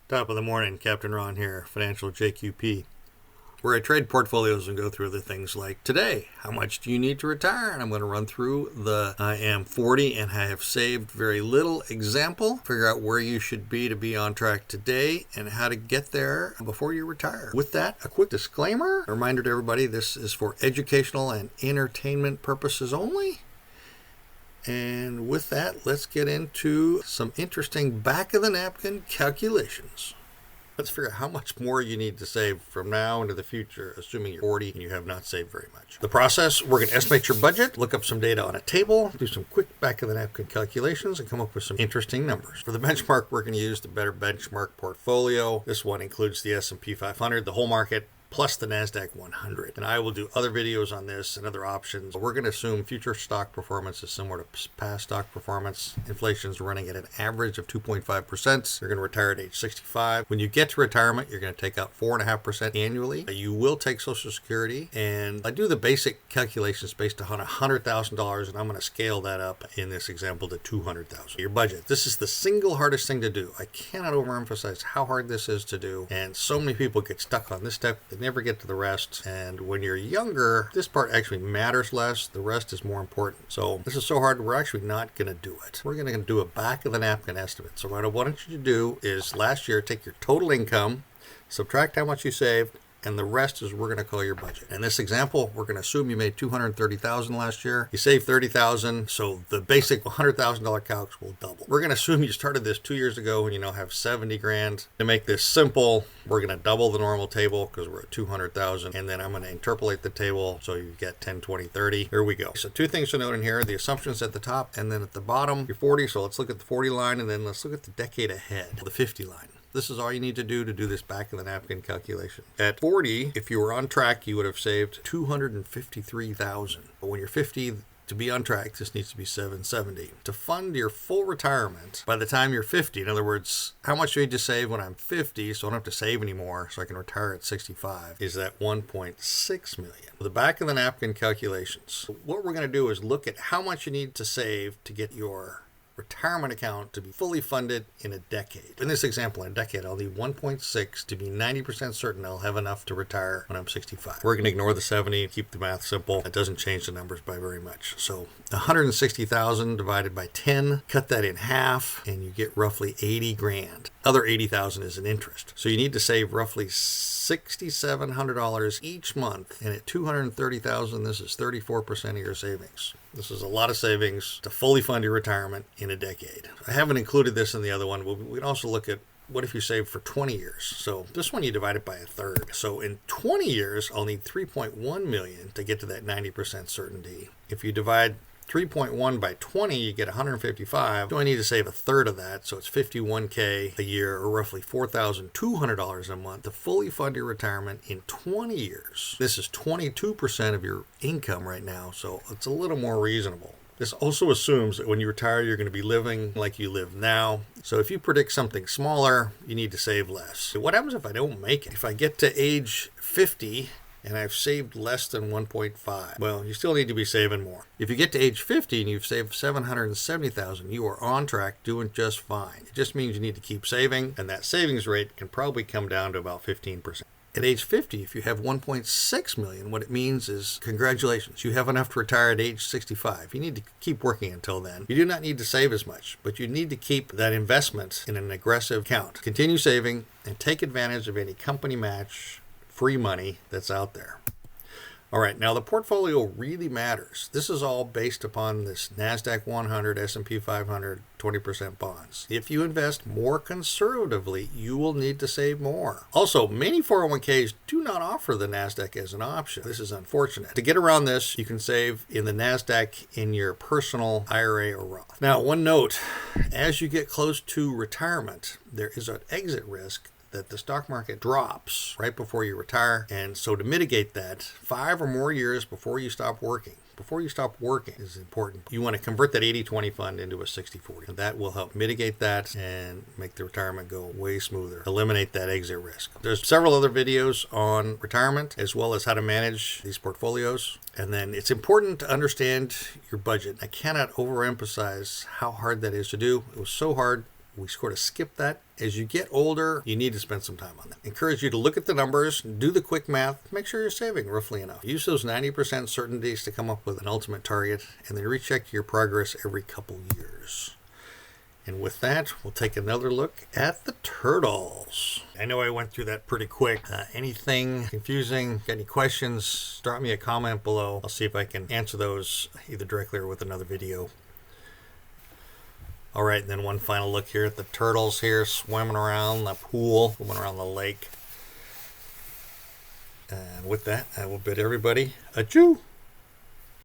Top of the morning, Captain Ron here, Financial JQP, where I trade portfolios and go through the things like today, how much do you need to retire? And I'm going to run through the I am 40 and I have saved very little example, figure out where you should be to be on track today and how to get there before you retire. With that, a quick disclaimer, a reminder to everybody, this is for educational and entertainment purposes only. And with that, let's get into some interesting back-of-the-napkin calculations. Let's figure out how much more you need to save from now into the future, assuming you're 40 and you have not saved very much. The process, we're going to estimate your budget, look up some data on a table, do some quick back-of-the-napkin calculations, and come up with some interesting numbers. For the benchmark, we're going to use the Better Benchmark portfolio. This one includes the S&P 500, the whole market, plus the NASDAQ 100. And I will do other videos on this and other options. We're going to assume future stock performance is similar to past stock performance. Inflation is running at an average of 2.5%. You're going to retire at age 65. When you get to retirement, you're going to take out 4.5% annually. You will take Social Security. And I do the basic calculations based on $100,000, and I'm going to scale that up in this example to $200,000. Your budget. This is the single hardest thing to do. I cannot overemphasize how hard this is to do. And so many people get stuck on this step. They never get to the rest. And when you're younger, this part actually matters less. The rest is more important. So this is so hard, we're actually not going to do it. We're going to do a back-of-the-napkin estimate. So what I want you to do is last year, take your total income, subtract how much you saved, and the rest is we're going to call your budget. In this example, we're going to assume you made $230,000 last year. You saved $30,000, so the basic $100,000 calcs will double. We're going to assume you started this 2 years ago and you now have 70 grand. To make this simple, we're going to double the normal table because we're at 200,000, and then I'm going to interpolate the table so you get 10, 20, 30. Here we go. So two things to note in here, the assumptions at the top, and then at the bottom, you're 40, so let's look at the 40 line, and then let's look at the decade ahead, the 50 line. This is all you need to do this back-of-the-napkin calculation. At 40, if you were on track, you would have saved $253,000. But when you're 50, to be on track, this needs to be $770. To fund your full retirement by the time you're 50, in other words, how much do you need to save when I'm 50 so I don't have to save anymore so I can retire at 65, is that $1.6 million. The back-of-the-napkin calculations. What we're going to do is look at how much you need to save to get your retirement account to be fully funded in a decade. In this example, in a decade, I'll need 1.6 to be 90% certain I'll have enough to retire when I'm 65. We're going to ignore the 70, keep the math simple. It doesn't change the numbers by very much. So 160,000 divided by 10, cut that in half, and you get roughly 80 grand. Other 80,000 is in interest. So you need to save roughly $6,700 each month, and at $230,000, this is 34% of your savings. This is a lot of savings to fully fund your retirement in a decade. I haven't included this in the other one. We can also look at what if you save for 20 years. So this one you divide it by a third. So in 20 years, I'll need 3.1 million to get to that 90% certainty. If you divide 3.1 by 20, you get 155. So I need to save a third of that, so it's $51K a year, or roughly $4,200 a month to fully fund your retirement in 20 years. This is 22% of your income right now, so it's a little more reasonable. This also assumes that when you retire, you're going to be living like you live now. So if you predict something smaller, you need to save less. So what happens if I don't make it? If I get to age 50, and I've saved less than 1.5. Well, you still need to be saving more. If you get to age 50 and you've saved 770,000, you are on track, doing just fine. It just means you need to keep saving, and that savings rate can probably come down to about 15%. At age 50, if you have 1.6 million, what it means is congratulations, you have enough to retire at age 65. You need to keep working until then. You do not need to save as much, but you need to keep that investment in an aggressive account. Continue saving and take advantage of any company match free money that's out there. All right, now the portfolio really matters. This is all based upon this NASDAQ 100, S&P 500, 20% bonds. If you invest more conservatively, you will need to save more. Also, many 401ks do not offer the NASDAQ as an option. This is unfortunate. To get around this, you can save in the NASDAQ in your personal IRA or Roth. Now, one note, as you get close to retirement, there is an exit risk that the stock market drops right before you retire. And so to mitigate that, 5 or more years before you stop working is important. You want to convert that 80-20 fund into a 60-40. And that will help mitigate that and make the retirement go way smoother. Eliminate that exit risk. There's several other videos on retirement as well as how to manage these portfolios. And then it's important to understand your budget. I cannot overemphasize how hard that is to do. It was so hard We sort of skip that. As you get older, you need to spend some time on that. Encourage you to look at the numbers, do the quick math, make sure you're saving roughly enough. Use those 90% certainties to come up with an ultimate target, and then recheck your progress every couple years. And with that, we'll take another look at the turtles. I know I went through that pretty quick. Anything confusing, got any questions, drop me a comment below. I'll see if I can answer those either directly or with another video. All right, and then one final look here at the turtles here swimming around the pool, swimming around the lake. And with that, I will bid everybody adieu.